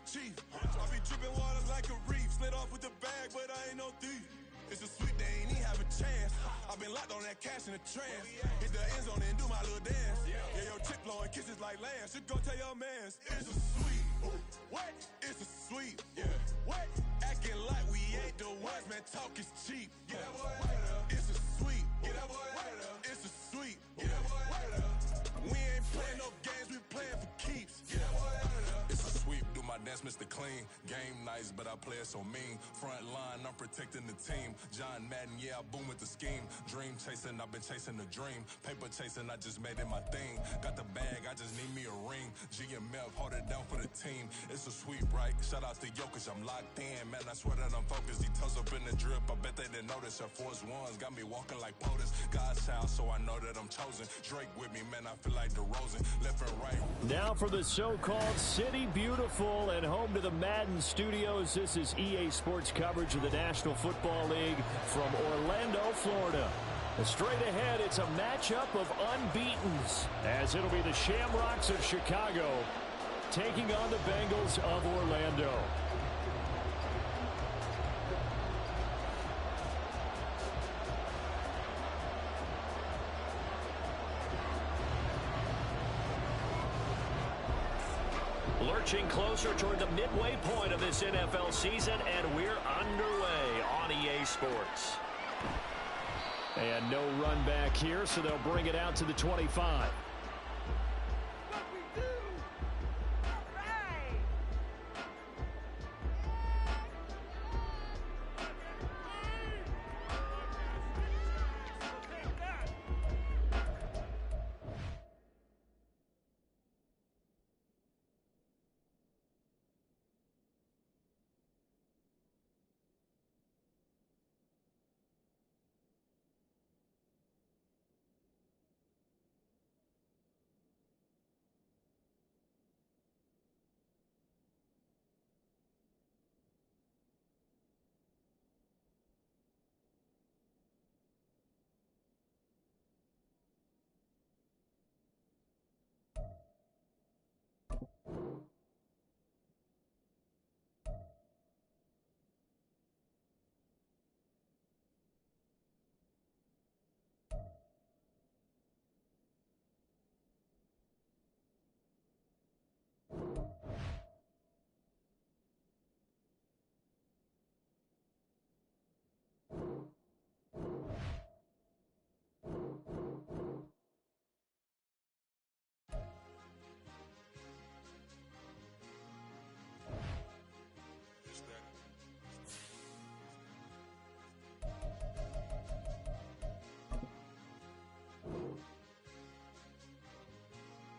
chief. I be dripping water like a reef. Slid off with the bag, but I ain't no thief. It's a sweet, they ain't even have a chance. I've been locked on that cash in a trance. Hit the end zone and do my little dance. Yeah, your chick blowing kisses like lambs. Should go tell your mans. It's a sweet. What? It's a sweet. Yeah. What? Acting like we ain't the ones, man. Talk is cheap. Get that boy out of there. It's a sweet. Get that boy out of there. It's a sweet. Get that boy out of there. We ain't playing no games, we playing for keeps. Get that boy out of there. It's a sweep, do my dance, Mr. Clean. Game nice, but I play it so mean. Front line, I'm protecting the team. John Madden, yeah, I boom with the scheme. Dream chasing, I've been chasing the dream. Paper chasing, I just made it my thing. Got the bag, I just need me a ring. GMF, hold it down for the team. It's a sweep, right? Shout out to Jokic, I'm locked in. Man, I swear that I'm focused. He toes up in the drip, I bet they didn't notice. Air Force Ones got me walking like POTUS. God's child, so I know that I'm chosen. Drake with me, man, I feel like DeRozan. Left and right. Now for the so-called City Beautiful and home to the Madden studios. This is EA Sports coverage of the National Football League from Orlando, Florida. Straight ahead, it's a matchup of unbeatens, as it'll be the Shamrocks of Chicago taking on the Bengals of Orlando. Lurching closer toward the midway point of this NFL season, and we're underway on EA Sports. And no run back here, so they'll bring it out to the 25.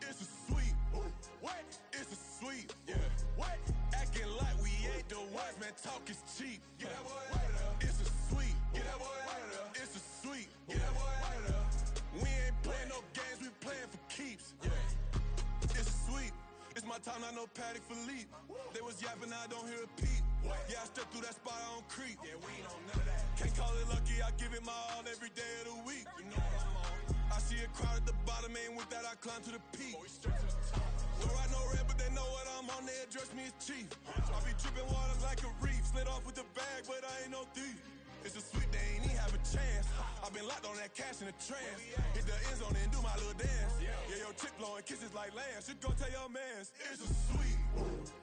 It's a sweet. What? It's a sweet. Yeah. What? Acting like we ain't the ones, man. Talk is cheap. Get that boy out of there. It's a sweet. Get that boy out of there. It's a sweet. Get that boy out of there. We ain't playing no games, we playing for keeps. Yeah. It's sweet. It's my time, I know Paddock Philippe. They was yapping, I don't hear a peep. Yeah, I stepped through that spot, I don't creep. Yeah, we ain't on none of that. Can't call it lucky, I give it my all every day of the week. You know what I'm on. I see a crowd at the bottom, ain't with that, I climb to the peak. Don't ride no red, but they know what I'm on, they address me as chief. I be dripping water like a reef. Slid off with the bag, but I ain't no thief. It's a sweet, they ain't even have a chance. I've been locked on that cash in a trance. Hit the end zone and do my little dance. Yeah, your chick blowing kisses like lambs. Should go tell your mans. It's a sweet.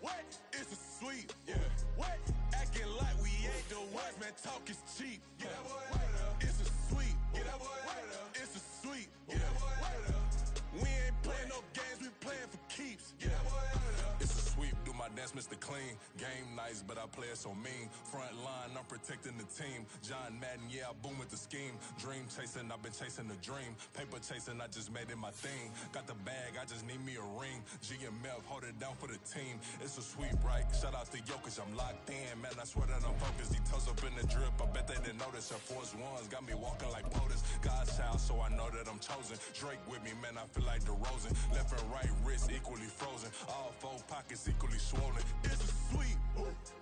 What? It's a sweet. Yeah. What? Acting like we ain't the ones, man. Talk is cheap. Get that boy out of there. It's a sweet. Get that boy out of there. It's a sweet. Get that boy out of there. We ain't playing no games, we playing for keeps. Get that boy out of there. It's a sweep, do my dance, Mr. Clean. Game nice, but I play it so mean. Front line, I'm protecting the team. John Madden, yeah, I boom with the scheme. Dream chasing, I've been chasing the dream. Paper chasing, I just made it my thing. Got the bag, I just need me a ring. GMF, hold it down for the team. It's a sweep, right? Shout out to Jokic, I'm locked in. Man, I swear that I'm focused. He toes up in the drip, I bet they didn't notice. Air Force Ones got me walking like POTUS. God's child, so I know that I'm chosen. Drake with me, man, I feel like DeRozan. Left and right wrist equally frozen. All four pockets equally swollen. It's a sweet.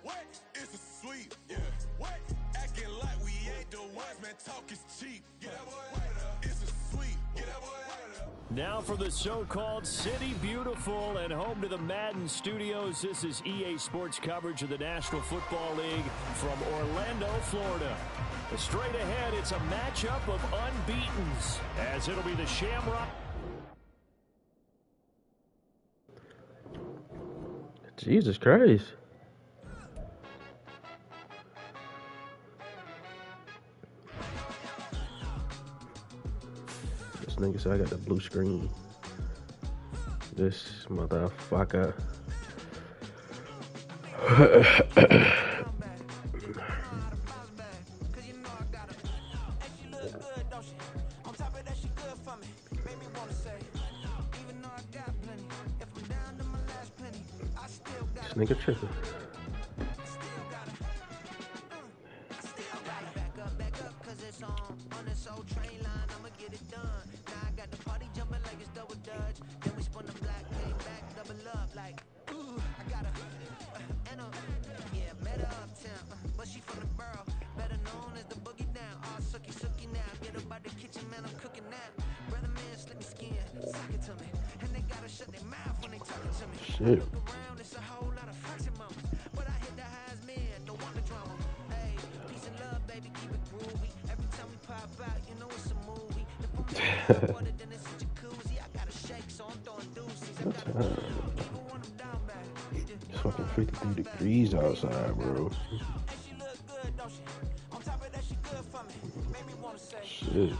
What? It's a sweet. Yeah. What? Acting like we ain't the ones, man. Talk is cheap. Get that boy out of there. It's a sweet. Get that boy out of there. Now for the so-called City Beautiful and home to the Madden studios, this is EA Sports coverage of the National Football League from Orlando, Florida. Straight ahead, it's a matchup of unbeatens, as it'll be the Shamrock. Jesus Christ. This nigga said I got the blue screen. This motherfucker. This nigga tripping. Shit. It's fucking 53 degrees outside, bro. Shit.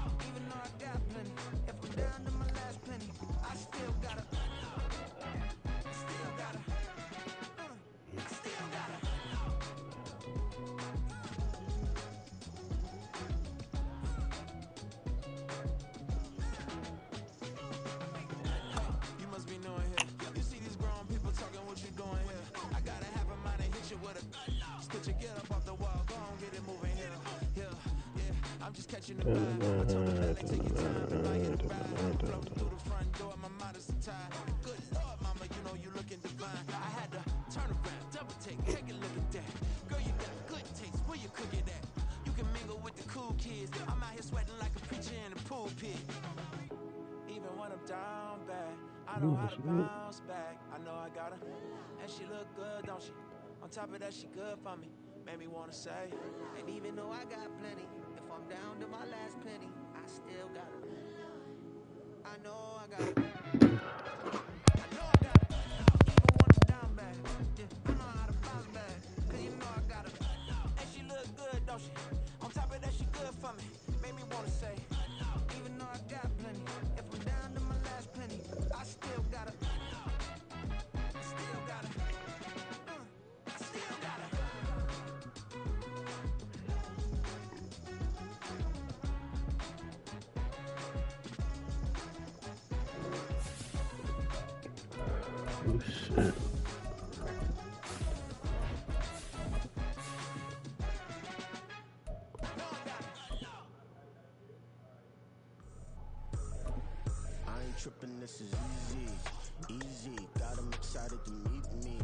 Top of that, she good for me. Made me wanna say, and even though I got plenty, if I'm down to my last penny, I still got her. I know I got her. I know I got her. Even when I'm down bad, yeah, I know how to bounce back. Cause you know I got her. And she look good, don't she? On top of that, she good for me. Made me wanna say, even though I got plenty, if I'm down to my last penny, I still got her. I still got her. Oh, shit. I ain't tripping, this is easy. Got 'em excited to meet me.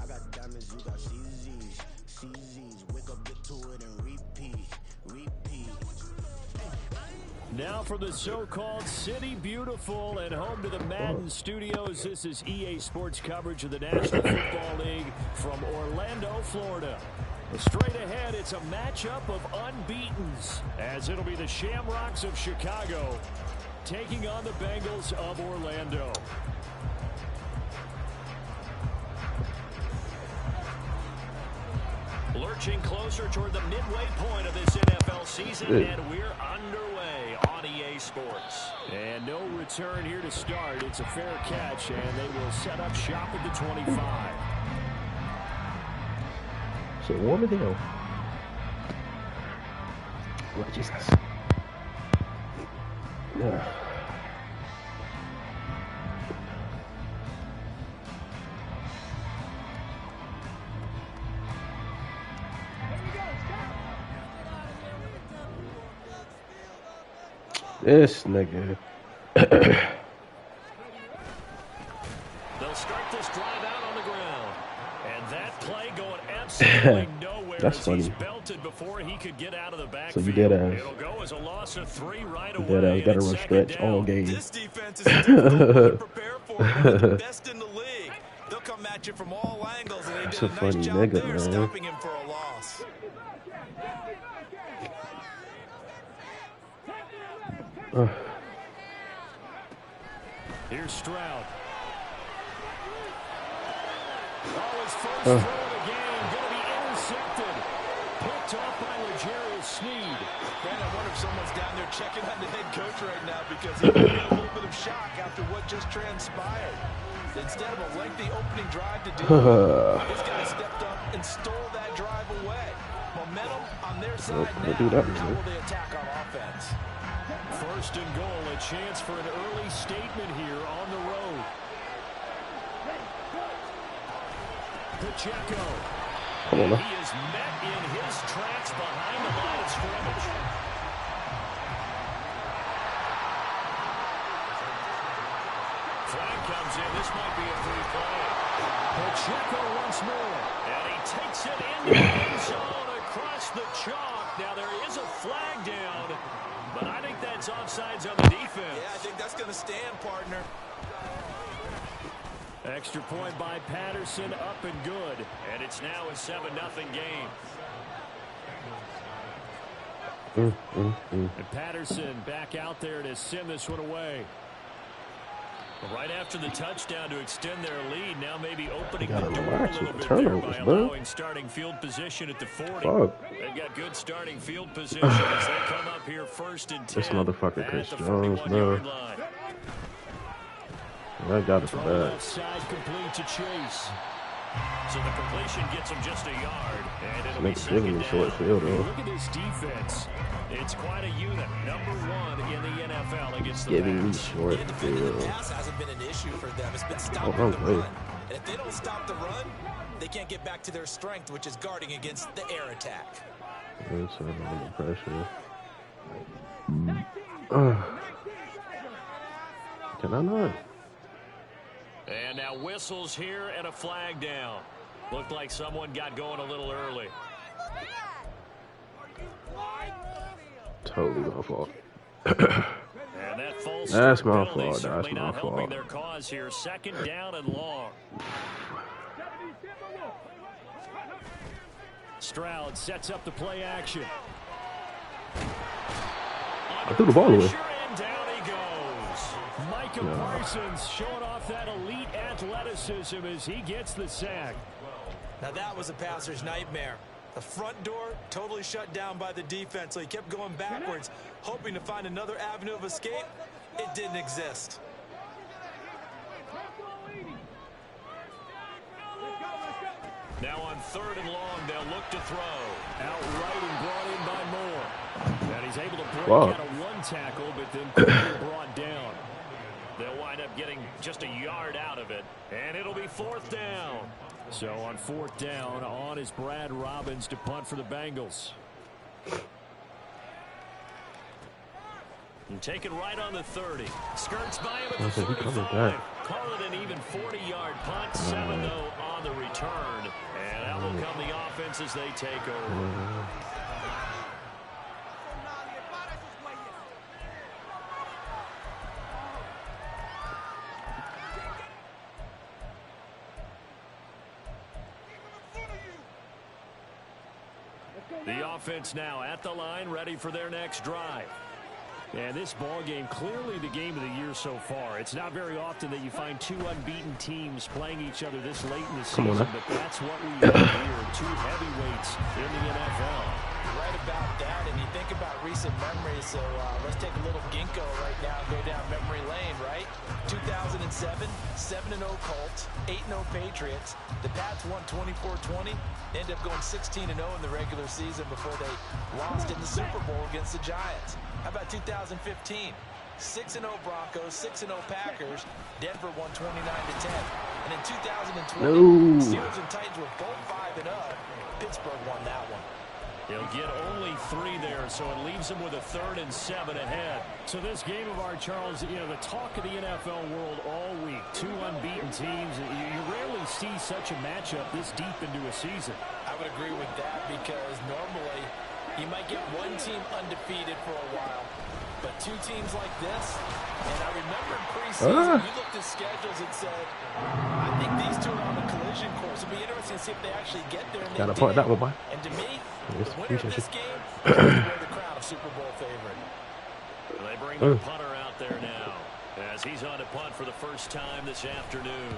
I got diamonds, you got CZs. Wake up, get to it, and repeat. Now for the so-called City Beautiful and home to the Madden studios, this is EA Sports coverage of the National Football League from Orlando, Florida. Straight ahead, it's a matchup of unbeatens, as it'll be the Shamrocks of Chicago taking on the Bengals of Orlando. Lurching closer toward the midway point of this NFL season, and we're underway on EA Sports. And no return here to start. It's a fair catch, and they will set up shop at the 25. So warm as hell. Lord Jesus. Yeah. This nigga. They'll start this drive out on the ground. And that play going absolutely nowhere. That's as funny. He's belted tilted before he could get out of the So backfield. you dead ass. It'll go as a loss of 3 right You away. dead ass. Gotta and run it's stretch second all down. game. This defense is a difficult one to prepare for. One of the best in the league. They'll come at you from all angles, and they That's did a a funny nice job nigga, there man. stopping him for a loss. Here's Stroud. Oh, his first throw of the game going to be intercepted. Picked off by L'Jarius Sneed. Man, I wonder if someone's down there checking on the head coach right now because he might be in a little bit of shock after what just transpired. Instead of a lengthy opening drive to do, this guy stepped up and stole that drive away. Momentum on their side now. How will they attack on offense? First and goal, a chance for an early statement here on the road. Pacheco. Come on, He is met in his tracks behind the line of scrimmage. Flag comes in. This might be a free play. Pacheco once more. And he takes it into the end zone across the chalk. Now there is a flag down, but I think that's offsides on the defense. Yeah, I think that's going to stand, partner. Extra point by Patterson, up and good. And it's now a 7-0 game. And Patterson back out there to send this one away. Right after the touchdown to extend their lead, now maybe opening the door a little bit there by allowing starting field position at the 40. They've got good starting field position as they come up here first and 10. This motherfucker Chris at the Jones, 41-yard line. I got it for Throw that. left side complete to Chase. So the completion gets him just a yard, and it'll be second down. Short field, though. Look at this defense. It's quite a unit. Number 1 in the NFL against the Giving me Pats. short Yeah, defending the field. pass hasn't been an issue for them. It's been stopping the run. And if they don't stop the run, they can't get back to their strength, which is guarding against the air attack. It's under pressure. Can I not? And now whistles here and a flag down. Looked like someone got going a little early. Totally my fault. And that false That's my penalty fault. certainly That's my not helping fault. their cause here. Second down and long. Stroud sets up the play action. I threw the ball away. And down he goes. Micah Parsons showing off that elite athleticism as he gets the sack. Now that was a passer's nightmare. The front door totally shut down by the defense, so he kept going backwards, hoping to find another avenue of escape. It didn't exist. Now on 3rd and long, they'll look to throw. Outright and brought in by Moore. And he's able to break out of one tackle, but then quickly brought down. They'll wind up getting just a yard out of it. And it'll be 4th down. So on 4th down, on is Brad Robbins to punt for the Bengals. And take it right on the 30. Skirts by him at the 35. Call it an even 40-yard punt. 7-0 on the return. And out will come the offense as they take over. The offense now at the line, ready for their next drive. And this ball game, clearly the game of the year so far. It's not very often that you find 2 unbeaten teams playing each other this late in the season, but that's what we have here. 2 heavyweights in the NFL. You're right about that, and you think about recent memories, so let's take a little ginkgo right now and go down memory lane, right? 2007, 7-0 Colts, 8-0 Patriots. The Pats won 24-20, ended up going 16-0 in the regular season before they lost in the Super Bowl against the Giants. How about 2015? 6-0 Broncos, 6-0 Packers. Denver won 29-10. And in 2020, Steelers and Titans were both 5-0. Pittsburgh won that one. He'll get only 3 there, so it leaves him with a 3rd and 7 ahead. So this game of ours, Charles, the talk of the NFL world all week. 2 unbeaten teams. You rarely see such a matchup this deep into a season. I would agree with that because normally you might get one team undefeated for a while. But 2 teams like this, and I remember in preseason, you looked at schedules and said, I think these 2 are on the collision course. It'll be interesting to see if they actually get there. And Gotta point that one, boy. And to me, Yes, the winner of this appreciate game is going to wear the crown of Super Bowl favorite. They bring the punter out there now as he's on to punt for the first time this afternoon.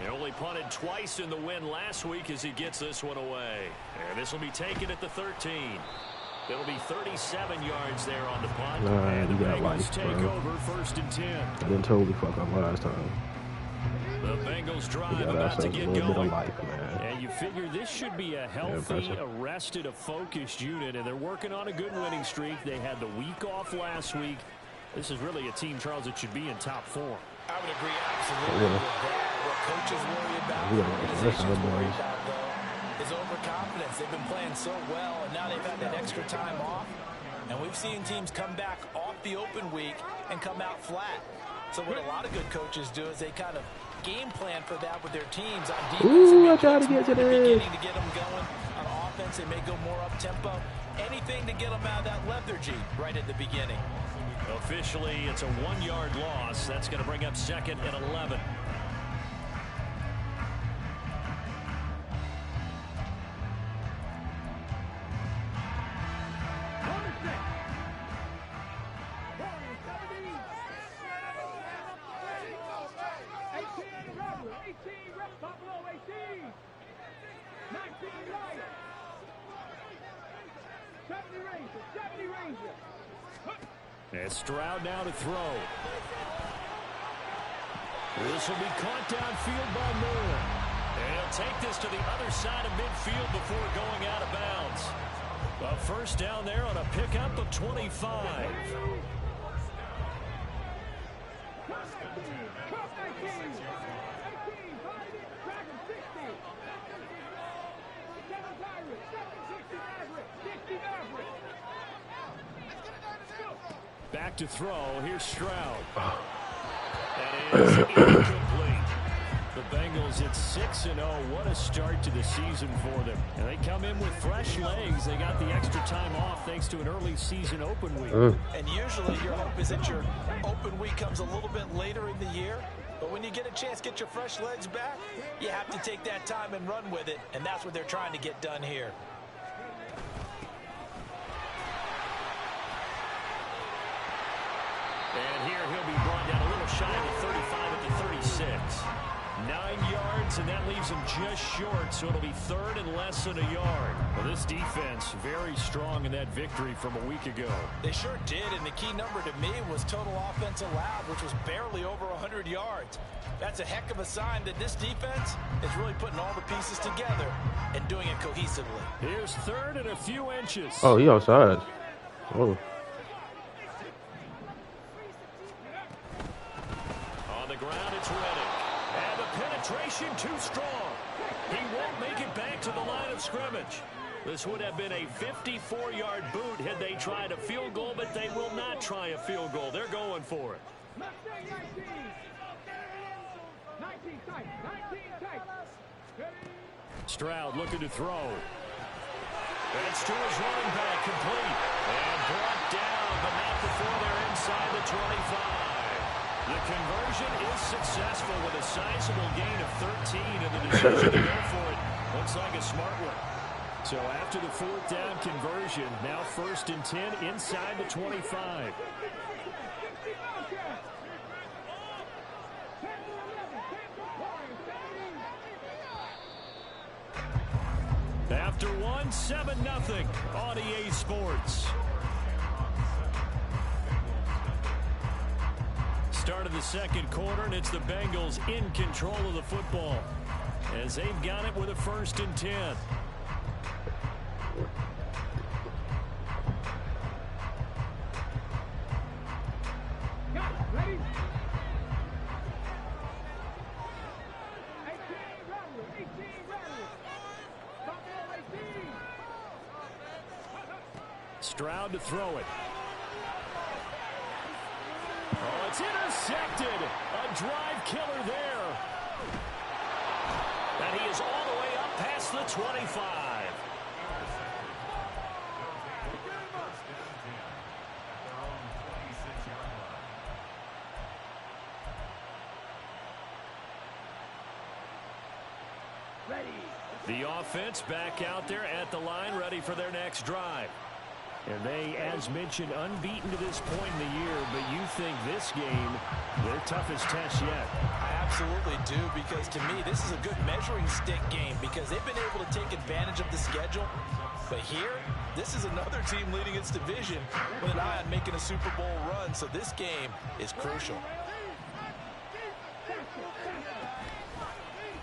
He only punted twice in the win last week as he gets this one away. And this will be taken at the 13. It'll be 37 yards there on the punt. And the Bengals take over 1st and 10. I didn't totally fuck up last time. The Bengals drive about to get going. And you figure this should be a healthy, arrested, a focused unit. And they're working on a good winning streak. They had the week off last week. This is really a team, Charles, that should be in top 4. I would agree absolutely with that. What coaches worry about, organizations worry about, though, is overconfidence. They've been playing so well, and now they've had that extra time off. And we've seen teams come back off the open week and come out flat. So what a lot of good coaches do is they kind of game plan for that with their teams on defense. Ooh, I tried to get to this. Beginning to get them going on offense, they may go more up tempo. Anything to get them out of that lethargy right at the beginning. Officially, it's a 1-yard loss. That's going to bring up 2nd and 11. And Stroud now to throw. This will be caught downfield by Moore. And he'll take this to the other side of midfield before going out of bounds. A first down there on a pickup of 25. Back to throw. Here's Stroud. That is incomplete. The Bengals at 6-0. What a start to the season for them. And they come in with fresh legs. They got the extra time off thanks to an early season open week. And usually your hope is that your open week comes a little bit later in the year. But when you get a chance to get your fresh legs back, you have to take that time and run with it. And that's what they're trying to get done here. And here he'll be brought down a little shy of the 35 at the 36. 9 yards, and that leaves him just short, so it'll be 3rd and less than a yard. Well, this defense very strong in that victory from a week ago. They sure did, and the key number to me was total offense allowed, which was barely over 100 yards. That's a heck of a sign that this defense is really putting all the pieces together and doing it cohesively. Here's 3rd and a few inches. Oh, he outside. Oh. On the ground, it's Reddick. And the penetration too strong. He won't make it back to the line of scrimmage. This would have been a 54-yard boot had they tried a field goal, but they will not try a field goal. They're going for it. Stroud looking to throw. That's to his running back, complete. And brought down, but not before they're inside the 25. The conversion is successful with a sizable gain of 13, and the decision to go for it looks like a smart one. So after the 4th down conversion, now 1st and 10 inside the 25. After one, 7-0 on EA Sports. Start of the 2nd quarter, and it's the Bengals in control of the football as they've got it with a 1st and 10. Stroud to throw it. Oh, it's intercepted. A drive killer there. And he is all the way up past the 25. The offense back out there at the line, ready for their next drive. And they, as mentioned, unbeaten to this point in the year, but you think this game, their toughest test yet? I absolutely do, because to me, this is a good measuring stick game because they've been able to take advantage of the schedule. But here, this is another team leading its division with an eye on making a Super Bowl run, so this game is crucial.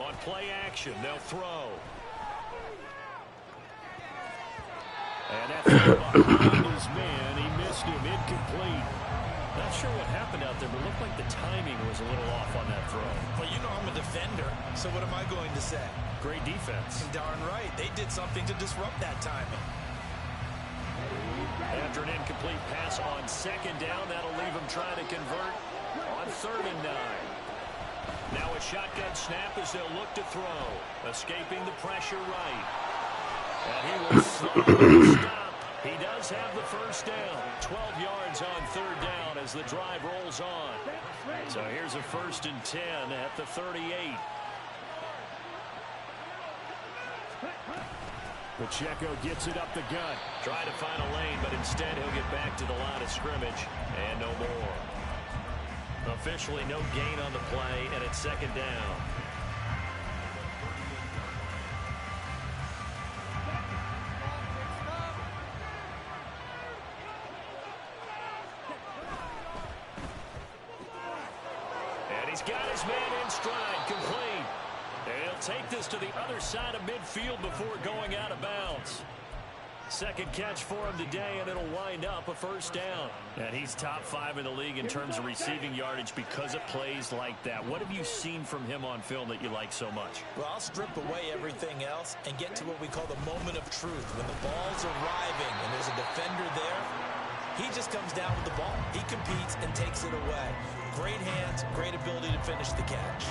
On play action, they'll throw. And that throw behind his man, he missed him, incomplete. Not sure what happened out there, but it looked like the timing was a little off on that throw. Well, you know I'm a defender, so what am I going to say? Great defense. Darn right. They did something to disrupt that timing. After an incomplete pass on second down, that'll leave him trying to convert on 3rd and 9. Now a shotgun snap as they'll look to throw. Escaping the pressure right. And he will slowly stop. He does have the first down. 12 yards on 3rd down as the drive rolls on. So here's a 1st and 10 at the 38. Pacheco gets it up the gut. Trying to find a lane, but instead he'll get back to the line of scrimmage. And no more. Officially no gain on the play, and it's 2nd down. And he's got his man in stride, complete. And he'll take this to the other side of midfield before going out of bounds. Second catch for him today, and it'll wind up a 1st down. And he's top 5 in the league in terms of receiving yardage because of plays like that. What have you seen from him on film that you like so much? Well, I'll strip away everything else and get to what we call the moment of truth. When the ball's arriving and there's a defender there, he just comes down with the ball. He competes and takes it away. Great hands, great ability to finish the catch.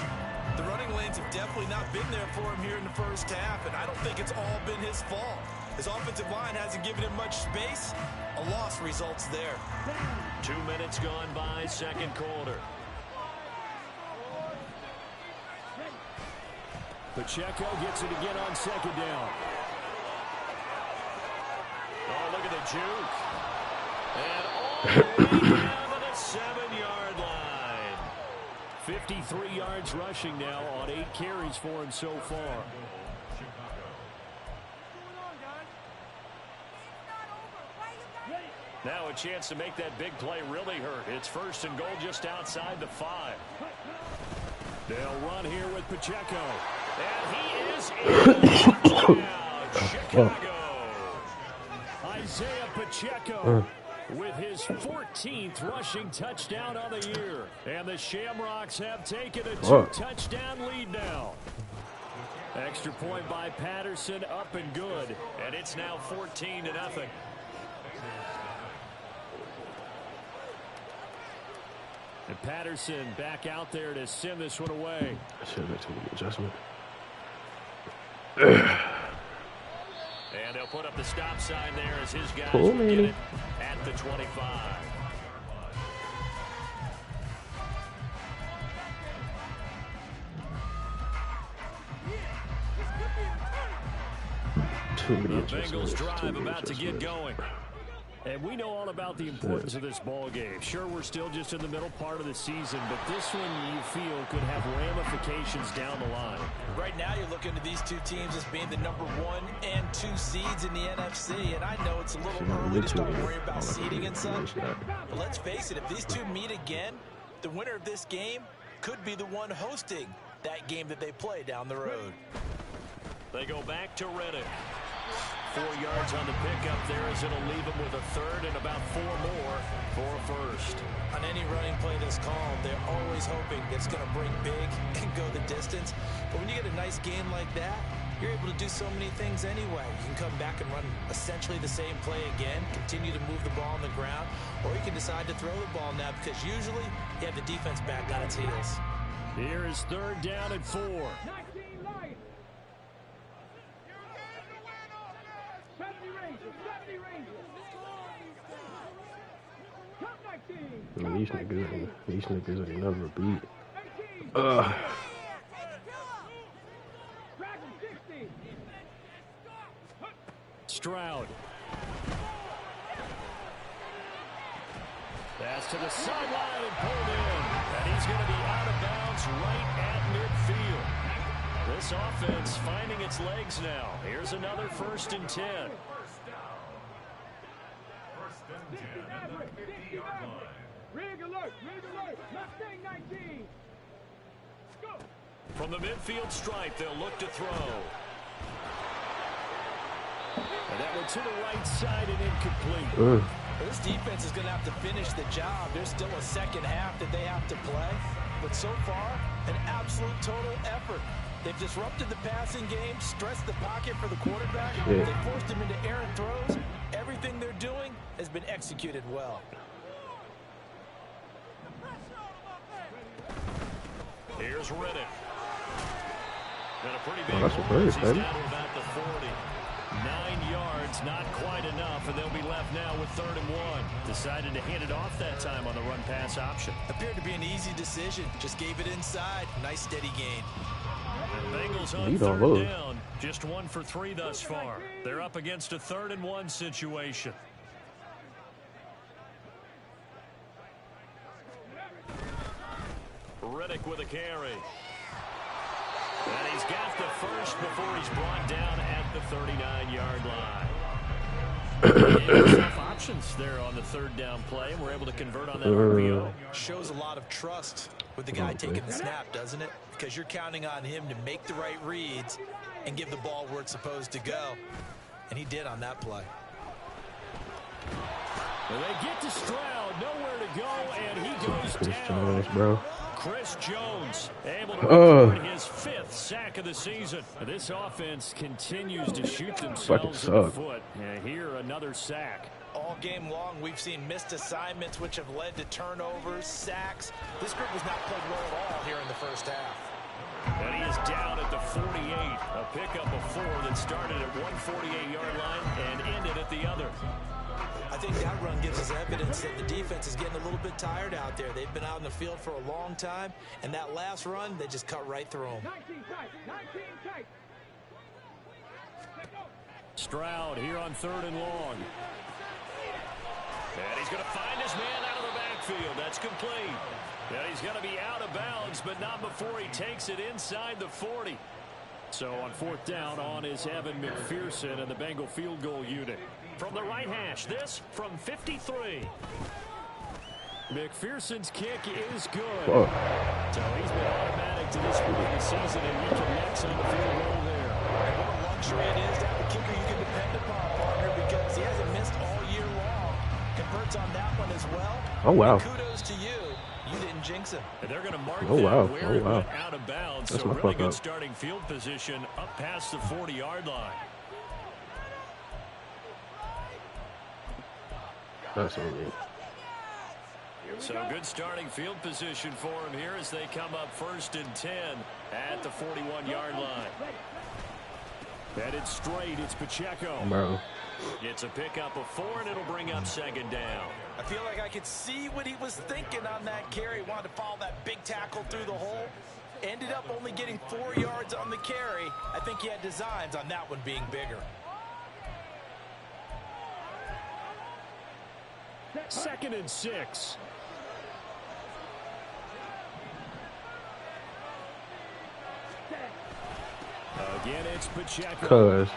The running lanes have definitely not been there for him here in the first half, and I don't think it's all been his fault. His offensive line hasn't given him much space. A loss results there. 2 minutes gone by, 2nd quarter. Pacheco gets it again on 2nd down. Oh, look at the juke. And all the way down to the 7-yard line. 53 yards rushing now on 8 carries for him so far. Now a chance to make that big play really hurt. It's 1st and goal just outside the 5. They'll run here with Pacheco. And he is in. Chicago. Isaiah Pacheco with his 14th rushing touchdown on the year. And the Shamrocks have taken a 2-touchdown lead now. Extra point by Patterson, up and good. And it's now 14-0. And Patterson back out there to send this one away. I should have taken the adjustment. And they'll put up the stop sign there as his guys will get it at the 25. The Bengals drive about to get going. And we know all about the importance of this ball game. Sure, we're still just in the middle part of the season, but this one you feel could have ramifications down the line. Right now you're looking at these two teams as being the number 1 and 2 seeds in the NFC, and I know it's a little early to start worrying about seeding and such, but let's face it, if these two meet again, the winner of this game could be the one hosting that game that they play down the road. They go back to Reddick. 4 yards on the pickup there as it'll leave him with a 3rd and about 4 more for a 1st. On any running play that's called, they're always hoping it's going to break big and go the distance. But when you get a nice game like that, you're able to do so many things anyway. You can come back and run essentially the same play again, continue to move the ball on the ground, or you can decide to throw the ball now because usually you have the defense back on its heels. Here is 3rd down and 4. These niggas ain't never beat. Stroud. Pass to the sideline and pulled in. And he's going to be out of bounds right at midfield. This offense finding its legs now. Here's another 1st and 10. From the midfield stripe, they'll look to throw. And that one to the right side and incomplete. This defense is going to have to finish the job. There's still a second half that they have to play. But so far, an absolute total effort. They've disrupted the passing game, stressed the pocket for the quarterback. They forced him into errant throws. Everything they're doing has been executed well. Here's Riddick. Got a pretty big hole. He's down to about the 40. 9 yards, not quite enough, and they'll be left now with 3rd and 1. Decided to hand it off that time on the run-pass option. Appeared to be an easy decision. Just gave it inside. Nice steady gain. The Bengals on 3rd down. Just 1 for 3 thus far. They're up against a 3rd and 1 situation. Riddick with a carry. And he's got the first before he's brought down at the 39-yard line. Options there on the 3rd down play, and we're able to convert on that RPO. Shows a lot of trust with the guy taking the snap, doesn't it? Because you're counting on him to make the right reads and give the ball where it's supposed to go. And he did on that play. Well, they get to Stroud, nowhere to go, and he goes Chris down. Jones, bro. Chris Jones able to record his 5th sack of the season. This offense continues to shoot themselves in the foot. And here, another sack. All game long, we've seen missed assignments, which have led to turnovers, sacks. This group has not played well at all here in the first half. And he is down at the 48. A pickup of 4 that started at 148-yard line and ended at the other. I think that run gives us evidence that the defense is getting a little bit tired out there. They've been out in the field for a long time, and that last run, they just cut right through them. Stroud here on 3rd and long. And he's going to find his man out of the backfield. That's complete. And he's going to be out of bounds, but not before he takes it inside the 40. So on 4th down, on is Evan McPherson and the Bengal field goal unit. From the right hash, this from 53. McPherson's kick is good. Whoa. So he's been automatic to this point of the season, and he connects on the field goal there. And what a luxury it is to have a kicker you can depend upon, partner, because he hasn't missed all year long. Converts on that one as well. Oh, wow. And kudos to you. You didn't jinx him. And they're going to mark where it went out of bounds. That's so really good up. starting field position up past the 40-yard line. That's on me. So good starting field position for him here as they come up 1st and 10 at the 41-yard line. Headed straight, it's Pacheco. Bro. It's a pickup of 4, and it'll bring up 2nd down. I feel like I could see what he was thinking on that carry. Wanted to follow that big tackle through the hole. Ended up only getting 4 yards on the carry. I think he had designs on that one being bigger. 2nd and 6. Again, it's Pacheco. And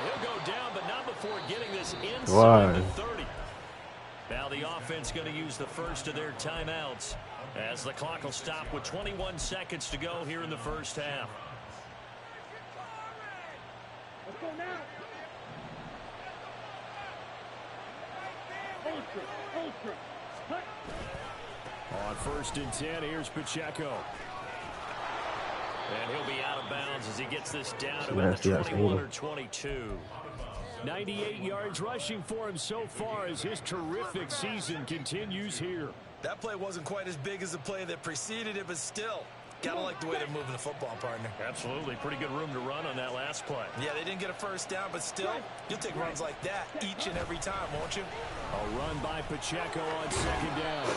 he'll go down, but not before getting this inside the 30. Now the offense going to use the first of their timeouts as the clock will stop with 21 seconds to go here in the first half. Let's go now. Ultra. On 1st and 10, here's Pacheco. And he'll be out of bounds as he gets this down to about the 21 or 22. 98 yards rushing for him so far as his terrific season continues here. That play wasn't quite as big as the play that preceded it, but still, gotta like the way they're moving the football, partner. Absolutely. Pretty good room to run on that last play. Yeah, they didn't get a first down, but still, you'll take runs like that each and every time, won't you? A run by Pacheco on second down.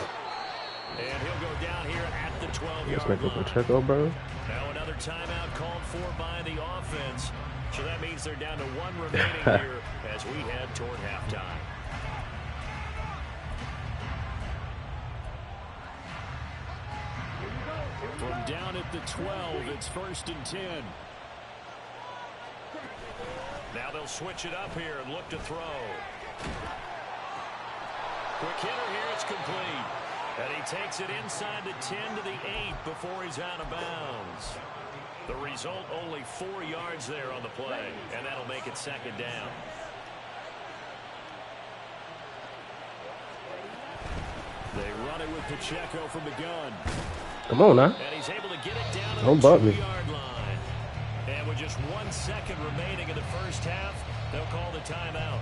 And he'll go down here at the 12-yard line. Pacheco, bro. Now another timeout called for by the offense. So that means they're down to one remaining here as we head toward halftime. From down at the 12, it's 1st and 10. Now they'll switch it up here and look to throw. Quick hitter here, it's complete. And he takes it inside the 10 to the 8 before he's out of bounds. The result, only 4 yards there on the play, and that'll make it 2nd down. They run it with Pacheco from the gun. Come on now. And he's able to get it down to Don't the bug me. 2-yard line. And with just 1 second remaining in the first half, they'll call the timeout.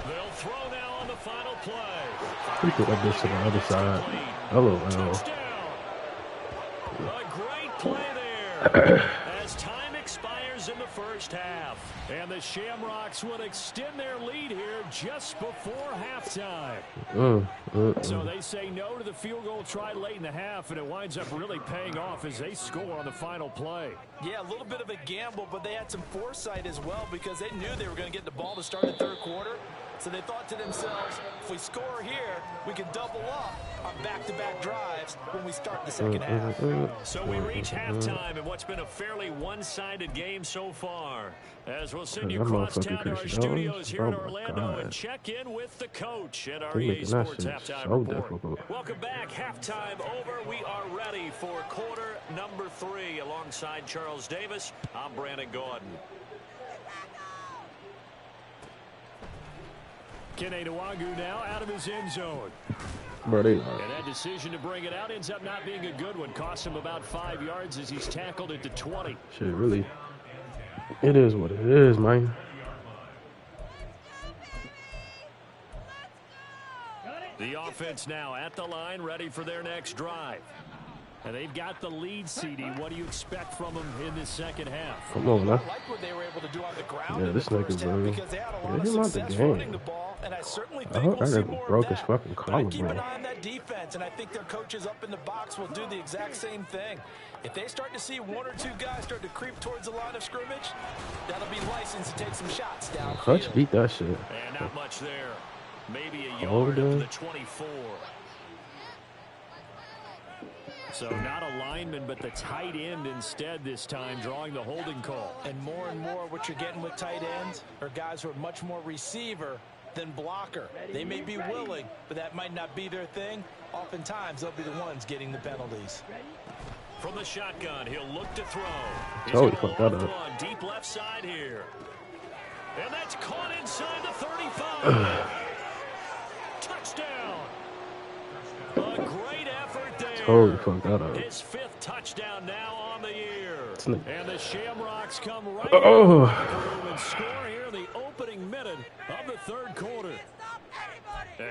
They'll throw now on the final play. We put that bitch to the other side. Hello. Touchdown. A great play there as time expires in the first half. And the Shamrocks would extend their lead here just before halftime. So they say no to the field goal try late in the half, and it winds up really paying off as they score on the final play. Yeah, a little bit of a gamble, but they had some foresight as well because they knew they were going to get the ball to start the third quarter. So they thought to themselves, if we score here, we can double up on back-to-back drives when we start the second half. So we reach halftime in what's been a fairly one-sided game so far. As we'll send you across town to our studios here in Orlando and check in with the coach at our EA Sports Halftime Report. Welcome back. Halftime over. We are ready for quarter number 3. Alongside Charles Davis, I'm Brandon Gordon. Kene Nwagu now out of his end zone. Bro, and that decision to bring it out ends up not being a good one. Costs him about 5 yards as he's tackled at the 20. Shit, really. It is what it is, man. The offense now at the line, ready for their next drive. And they've got the lead, CD. What do you expect from them in this second half? Come on, man. I like what they were able to do on the ground. Yeah, this nigga, bro. Because they had a lot of success running the ball, and I certainly think we'll see more broke of his that. fucking But collar, keep an bro. eye on that defense, and I think their coaches up in the box will do the exact same thing. If they start to see 1 or 2 guys start to creep towards the line of scrimmage, that'll be licensed to take some shots down. Hutch beat that shit. And not much there. Maybe a yard up to the 24. So not a lineman, but the tight end instead this time, drawing the holding call. And more what you're getting with tight ends are guys who are much more receiver than blocker. They may be willing, but that might not be their thing. Oftentimes, they'll be the ones getting the penalties. From the shotgun, he'll look to throw. He's Totally gonna fucked that loft up. one deep left side here. And that's caught inside the 35. Touchdown. A great effort there. Totally fucked that up. His 5th touchdown now on the year. Snake. And the Shamrocks come right Oh. through and score here in the opening minute of the third quarter.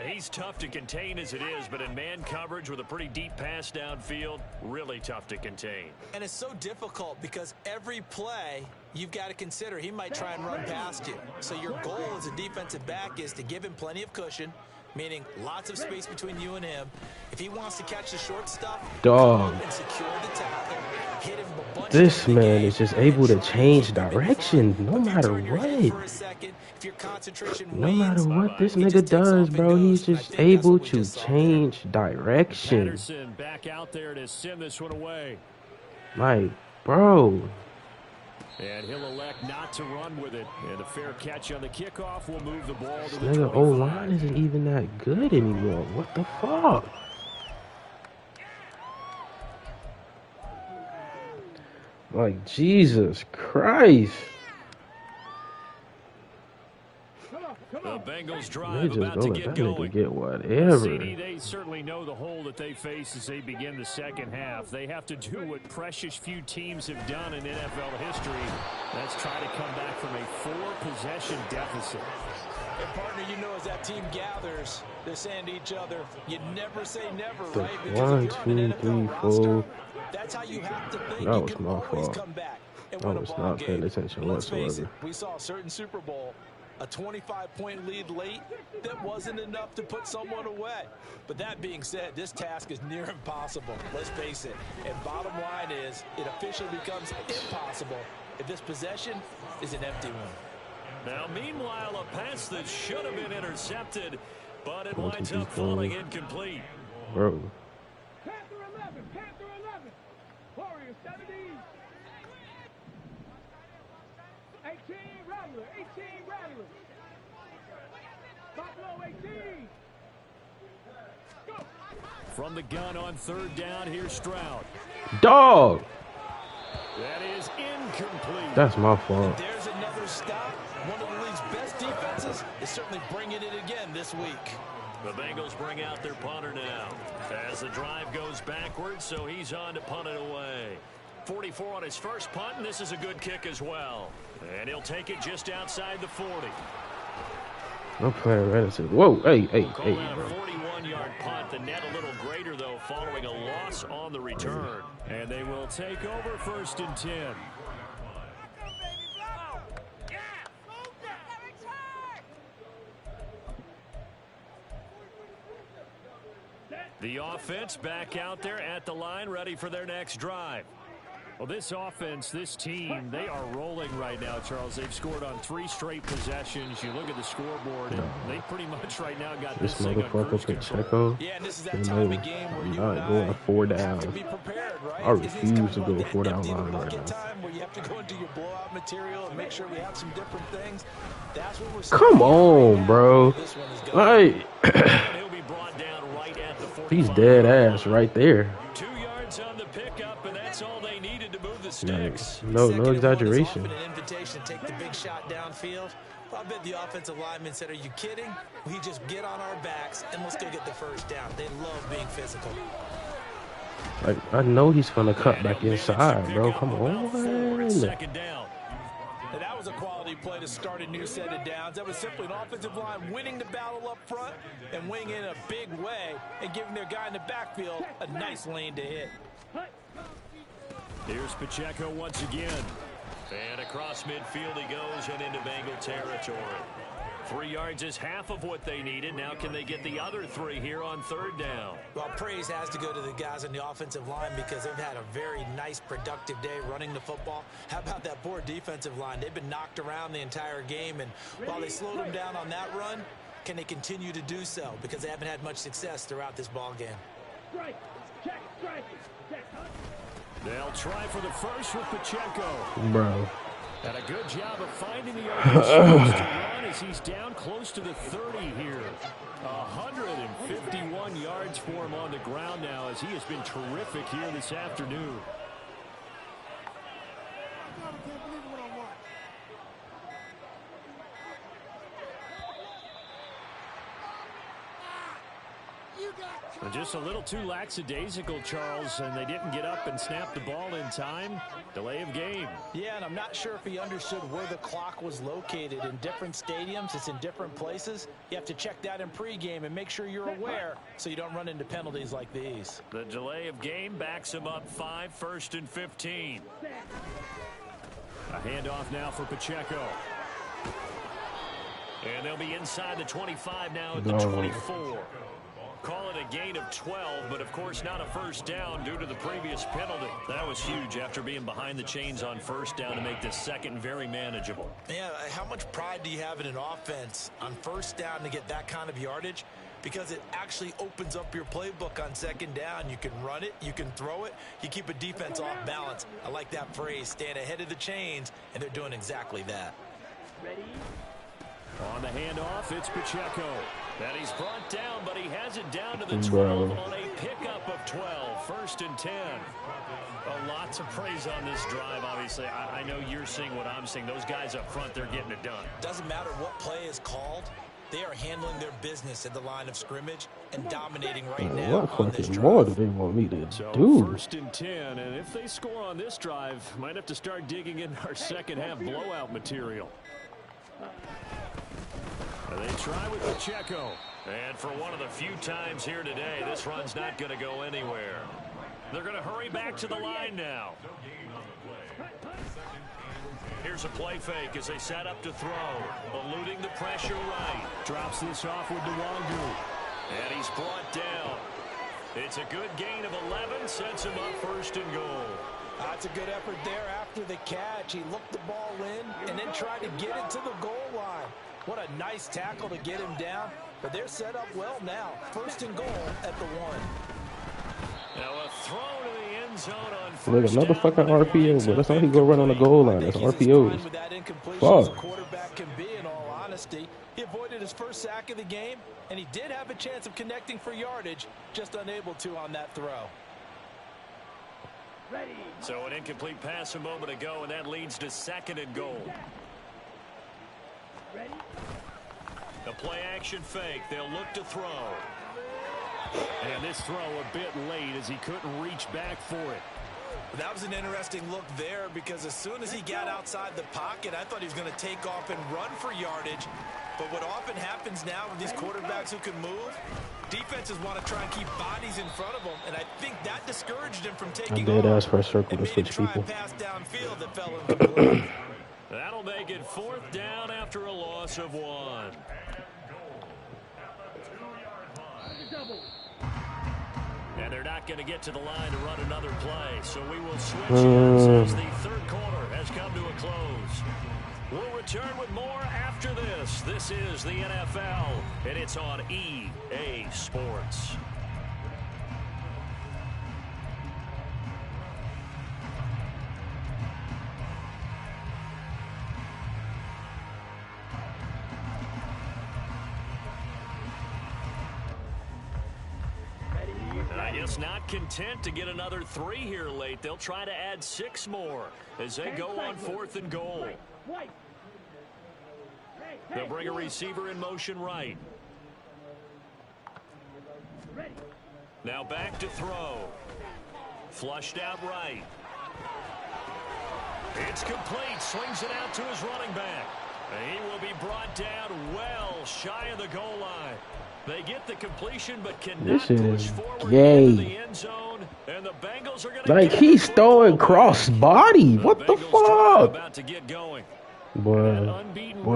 He's tough to contain as it is, but in man coverage with a pretty deep pass downfield, really tough to contain. And it's so difficult because every play you've got to consider he might try and run past you. So your goal as a defensive back is to give him plenty of cushion, meaning lots of space between you and him. If he wants to catch the short stuff, Dog. and secure the tackle, hit him a bunch This of man is just able to change direction no matter what. No matter what this nigga does, bro, he's just able to change direction. Patterson back out there to send this one away. Like, bro. And he'll elect not to run with it. And a fair catch on the kickoff will move the ball to the Nigga, 25. O-line isn't even that good anymore. What the fuck? Like, Jesus Christ. The Bengals drive They just about to gonna let get that going. nigga get whatever. CD, they certainly know the hole that they face as they begin the second half. They have to do what precious few teams have done in NFL history. That's try to come back from a 4-possession deficit. And partner, you know, as that team gathers, they're saying to each other, you never say never, The right? Because 1, if you're on an 2, NFL 3, roster, 4. that's how you have to think. That You was can my always fault. come back and I win a was ball not game. paying attention Let's face whatsoever. it, we saw a certain Super Bowl, a 25-point lead late, that wasn't enough to put someone away. But that being said, this task is near impossible. Let's face it. And bottom line is, it officially becomes impossible if this possession is an empty one. Now, meanwhile, a pass that should have been intercepted, but it winds up falling incomplete. Bro. Panther 11, Panther 11. Warriors 70. 18, Rattler, 18, Rattler. Buffalo 18. Go. From the gun on 3rd down, here's Stroud. Dog. That is incomplete. That's my fault. There's another stop. One of the league's best defenses is certainly bringing it again this week. The Bengals bring out their punter now as the drive goes backwards, so he's on to punt it away. 44 on his first punt, and this is a good kick as well. And he'll take it just outside the 40. I'm playing relative. Whoa, hey, Call hey, that bro. a 41-yard punt. The net a little greater, though, following a loss on the return. And they will take over 1st and 10. The offense back out there at the line, ready for their next drive. Well, this offense, this team, they are rolling right now, Charles. They've scored on 3 straight possessions. You look at the scoreboard, and they pretty much right now got this thing on cruise control. Pacheco. Yeah, and this is that time of game where you and going 4 have down. to be prepared, right? I refuse to go that 4 down empty line right bucket now. time where you have to go into your blowout material and make sure we have some different things. That's what we're Come on, bro. This one is Like, He'll be brought down right at the 45. he's dead ass right there. 2 yards on the pickup, and that's all they needed to move the sticks. No Second and 1 is exaggeration. often an invitation to take the big shot downfield. I bet the offensive lineman said, are you kidding? We just get on our backs and let's go get the first down. They love being physical. Like, I know he's gonna cut back inside, bro. Come on. 2nd down. And that was a quality play to start a new set of downs. That was simply an offensive line winning the battle up front and winning in a big way and giving their guy in the backfield a nice lane to hit. Here's Pacheco once again. And across midfield he goes and into Bengal territory. 3 yards is half of what they needed. Now can they get the other 3 here on 3rd down? Well, praise has to go to the guys on the offensive line because they've had a very nice, productive day running the football. How about that poor defensive line? They've been knocked around the entire game, and while they slowed them down on that run, can they continue to do so? Because they haven't had much success throughout this ball game. Strike. Check. Strike. Check. Huh? They'll try for the first with Pacheco. Bro. And a good job of finding the open space to run as he's down close to the 30 here. 151 yards for him on the ground now as he has been terrific here this afternoon. And just a little too lackadaisical, Charles, and they didn't get up and snap the ball in time. Delay of game. Yeah, and I'm not sure if he understood where the clock was located. In different stadiums, it's in different places. You have to check that in pregame and make sure you're aware so you don't run into penalties like these. The delay of game backs him up 5, 1st and 15. A handoff now for Pacheco. And they'll be inside the 25 now at the 24. Call it a gain of 12, but of course not a first down due to the previous penalty. That was huge after being behind the chains on 1st down to make this 2nd very manageable. Yeah, how much pride do you have in an offense on 1st down to get that kind of yardage? because it actually opens up your playbook on second down. You can run it, you can throw it, you keep a defense off balance. I like that phrase, staying ahead of the chains, and they're doing exactly that. Ready? On the handoff, it's Pacheco. And he's brought down, but he has it down to the 12 on a pickup of 12. First and 10. Well, lots of praise on this drive, obviously. I know you're seeing what I'm seeing. Those guys up front, they're getting it done. Doesn't matter what play is called. They are handling their business at the line of scrimmage and dominating right now on this drive. What do they want me to so do? First and 10, and if they score on this drive, might have to start digging in our second half blowout material. And they try with Pacheco. And for one of the few times here today, this run's not going to go anywhere. They're going to hurry back to the line now. Here's a play fake as they set up to throw. Eluding the pressure right. Drops this off with Nwangu. And he's brought down. It's a good gain of 11. Sets him up first and goal. That's a good effort there after the catch. He looked the ball in and then tried to get it to the goal line. What a nice tackle to get him down. But they're set up well now. First and goal at the 1. Now a throw to the end zone on Look, another fucking RPO, but that's how he go run on the goal line. That's RPOs. Fuck. Quarterback can be, in all honesty. He avoided his first sack of the game, and he did have a chance of connecting for yardage, just unable to on that throw. Ready? So an incomplete pass a moment ago, and that leads to second and goal. Ready? The play action fake. They'll look to throw. And this throw a bit late as he couldn't reach back for it. That was an interesting look there because as soon as he got outside the pocket, I thought he was going to take off and run for yardage. But what often happens now with these quarterbacks who can move, defenses want to try and keep bodies in front of them, and I think that discouraged him from taking off. I did ask for a circle to switch people. Pass downfield that fell incomplete. That'll make it 4th down after a loss of 1. And they're not going to get to the line to run another play, so we will switch as the third quarter has come to a close. We'll return with more after this. This is the NFL, and it's on EA Sports. Not content to get another 3 here late. They'll try to add 6 more as they go on 4th and goal. They'll bring a receiver in motion right. Now back to throw. Flushed out right. It's complete. Swings it out to his running back. He will be brought down well shy of the goal line. They get the completion, but cannot push forward into the end zone, and the Bengals are going to like he's throwing cross body. What the fuck? About to get going. Boy,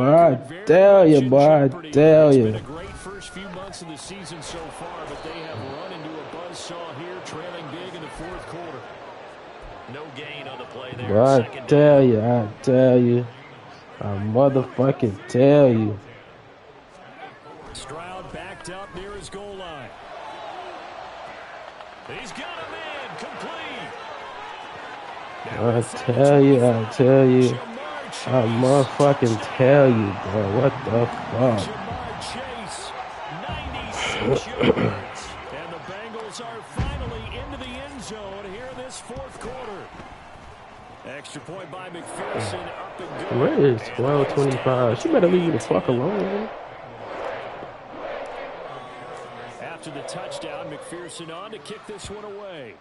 I tell you, boy, I tell you. It's been a great first few months of the season so far, but they have run into a buzzsaw here, trailing big in the 4th quarter. No gain on the play there. Boy, I tell you, I motherfucking tell you. Stroud backed up near his goal line. He's got him in, complete. I tell you, I motherfucking tell you, bro. What the fuck? Chase, 96 yards. And the Bengals are finally into the end zone here in this 4th quarter. Extra point by McPherson, up and good. Where is 12:25? She better leave me the fuck alone, man. After the touchdown, McPherson on to kick this one away.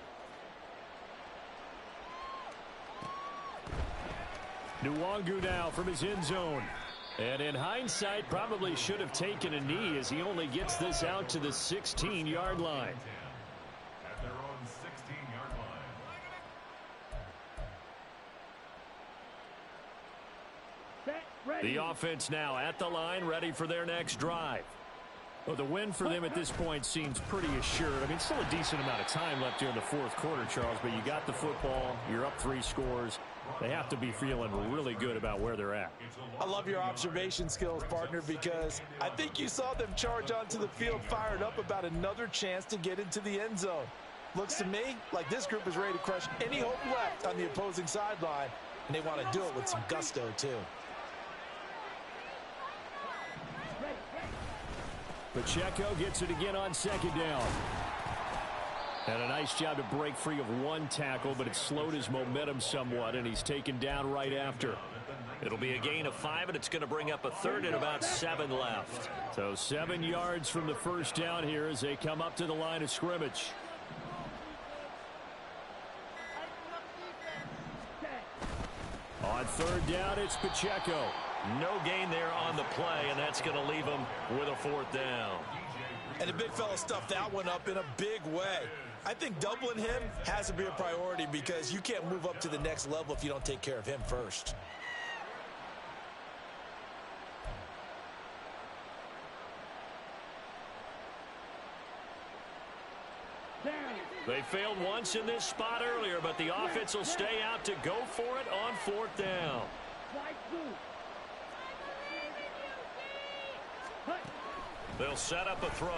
Nwangu now from his end zone. And in hindsight, probably should have taken a knee as he only gets this out to the 16-yard line. At their own 16-yard line. The offense now at the line, ready for their next drive. Well, the win for them at this point seems pretty assured. I mean, still a decent amount of time left here in the 4th quarter, Charles, but you got the football, you're up 3 scores. They have to be feeling really good about where they're at. I love your observation skills, partner, because I think you saw them charge onto the field fired up about another chance to get into the end zone. Looks to me like this group is ready to crush any hope left on the opposing sideline, and they want to do it with some gusto, too. Pacheco gets it again on second down. And a nice job to break free of one tackle, but it slowed his momentum somewhat, and he's taken down right after. It'll be a gain of 5, and it's going to bring up a third and about 7 left. So 7 yards from the first down here as they come up to the line of scrimmage. On third down, it's Pacheco. No gain there on the play, and that's going to leave him with a 4th down. And the big fella stuffed that one up in a big way. I think doubling him has to be a priority because you can't move up to the next level if you don't take care of him first. They failed once in this spot earlier, but the offense will stay out to go for it on 4th down. They'll set up a throw.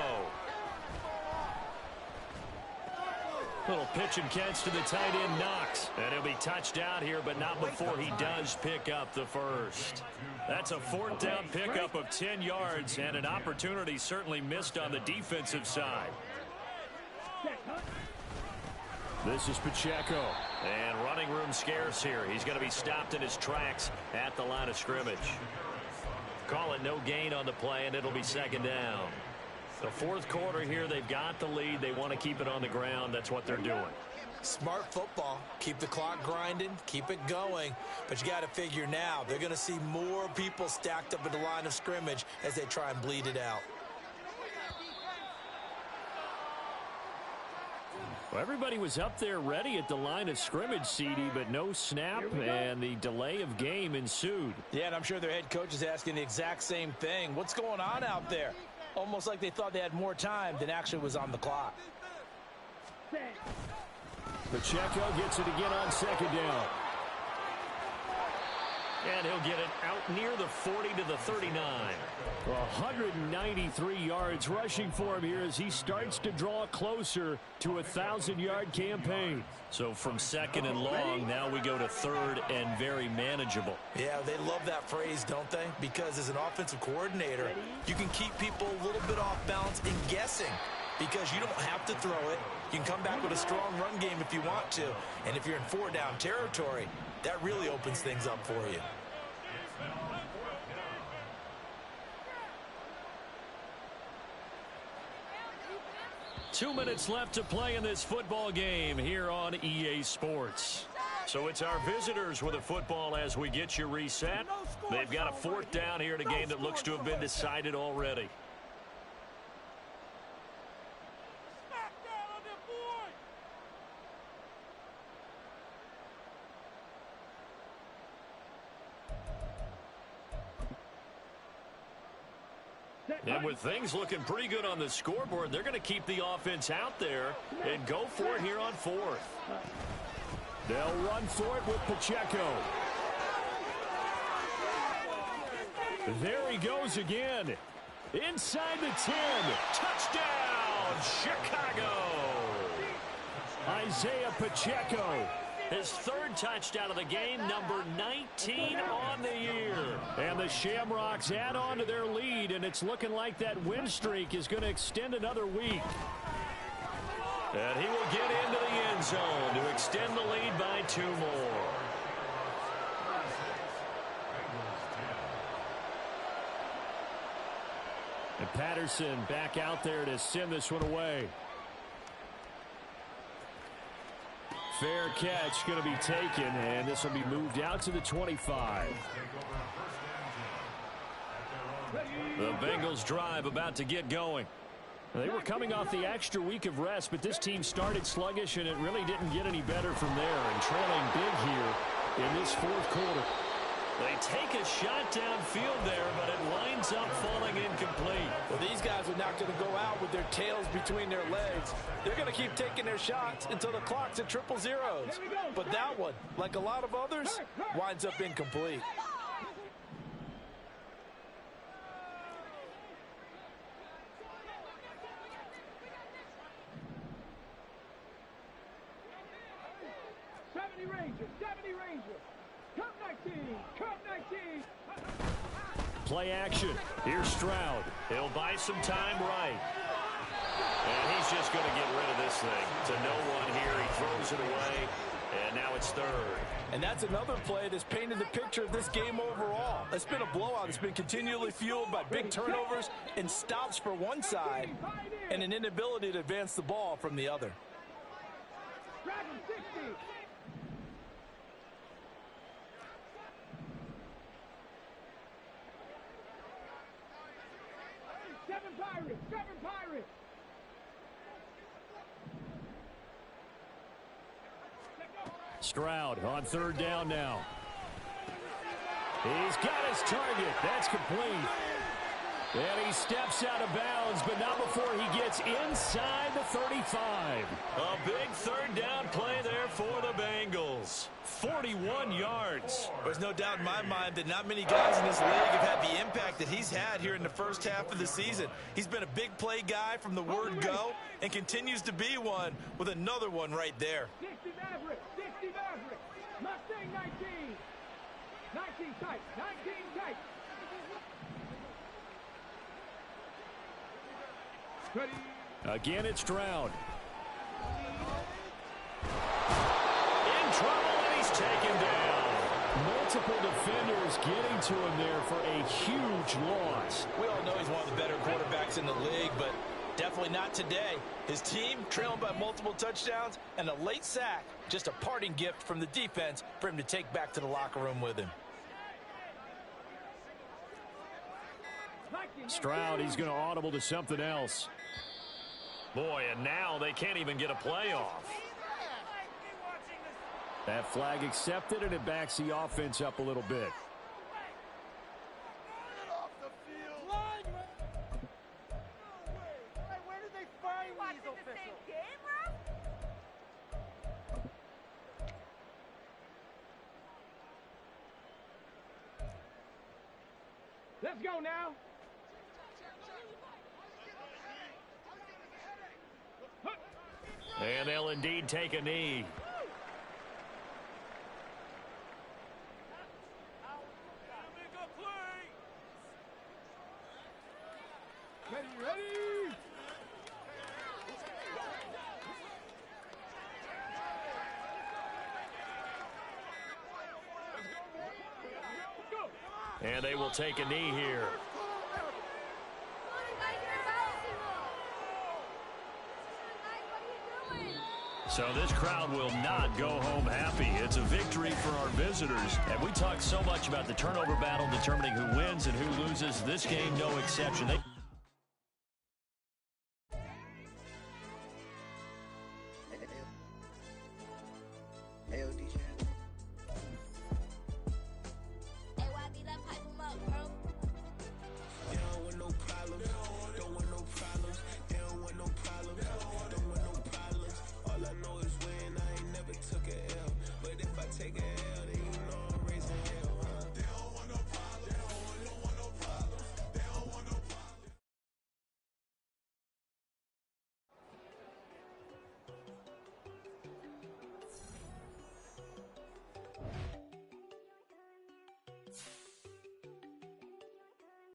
Little pitch and catch to the tight end, Knox. And he'll be touched out here, but not before he does pick up the first. That's a 4th down pickup of 10 yards, and an opportunity certainly missed on the defensive side. This is Pacheco. And running room scarce here. He's going to be stopped in his tracks at the line of scrimmage. Call it no gain on the play, and it'll be 2nd down. The 4th quarter here, they've got the lead. They want to keep it on the ground. That's what they're doing. Smart football. Keep the clock grinding. Keep it going. But you got to figure now, they're going to see more people stacked up at the line of scrimmage as they try and bleed it out. Well, everybody was up there ready at the line of scrimmage, CD, but no snap, and the delay of game ensued. Yeah, and I'm sure their head coach is asking the exact same thing. What's going on out there? Almost like they thought they had more time than actually was on the clock. Pacheco gets it again on 2nd down. And he'll get it out near the 40 to the 39. 193 yards rushing for him here as he starts to draw closer to a 1,000-yard campaign. So from 2nd and long, now we go to 3rd and very manageable. Yeah, they love that phrase, don't they? Because as an offensive coordinator, you can keep people a little bit off balance and guessing because you don't have to throw it. You can come back with a strong run game if you want to. And if you're in 4-down territory, that really opens things up for you. Two minutes left to play in this football game here on EA Sports. So it's our visitors with a football as we get you reset. They've got a 4th down here in a game that looks to have been decided already. And with things looking pretty good on the scoreboard, they're going to keep the offense out there and go for it here on 4th. They'll run for it with Pacheco. There he goes again. Inside the 10. Touchdown, Chicago. Isaiah Pacheco. His 3rd touchdown of the game, number 19 on the year. And the Shamrocks add on to their lead, and it's looking like that win streak is going to extend another week. And he will get into the end zone to extend the lead by 2 more. And Patterson back out there to send this one away. Fair catch going to be taken, and this will be moved out to the 25. The Bengals drive about to get going. They were coming off the extra week of rest, but this team started sluggish, and it really didn't get any better from there. And trailing big here in this 4th quarter. They take a shot downfield there, but it winds up falling incomplete. Well, these guys are not going to go out with their tails between their legs. They're going to keep taking their shots until the clock's at triple zeros. But that one, like a lot of others, winds up incomplete. Play action. Here's Stroud. He'll buy some time right. And he's just going to get rid of this thing. To no one here. He throws it away. And now it's third. And that's another play that's painted the picture of this game overall. It's been a blowout. It's been continually fueled by big turnovers and stops for one side and an inability to advance the ball from the other. Dragon 60. 7 Pirates! 7 Pirates! Stroud on third down now. He's got his target. That's complete. And he steps out of bounds, but not before he gets inside the 35. A big third down play there for the Bengals. 41 yards. There's no doubt in my mind that not many guys in this league have had the impact that he's had here in the first half of the season. He's been a big play guy from the word go and continues to be one with another one right there. 60 Maverick! 60 Maverick! Mustang 19! 19 tight! 19 tight! Ready. Again, it's Stroud. In trouble, and he's taken down. Multiple defenders getting to him there for a huge loss. We all know he's one of the better quarterbacks in the league, but definitely not today. His team trailing by multiple touchdowns and a late sack. Just a parting gift from the defense for him to take back to the locker room with him. Stroud, he's going to audible to something else. Boy, and now they can't even get a play off. That flag accepted, and it backs the offense up a little bit. Where did they find these officials? Let's go now. And they'll indeed take a knee. Ready, ready. And they will take a knee here. So this crowd will not go home happy. It's a victory for our visitors. And we talked so much about the turnover battle determining who wins and who loses. This game, no exception.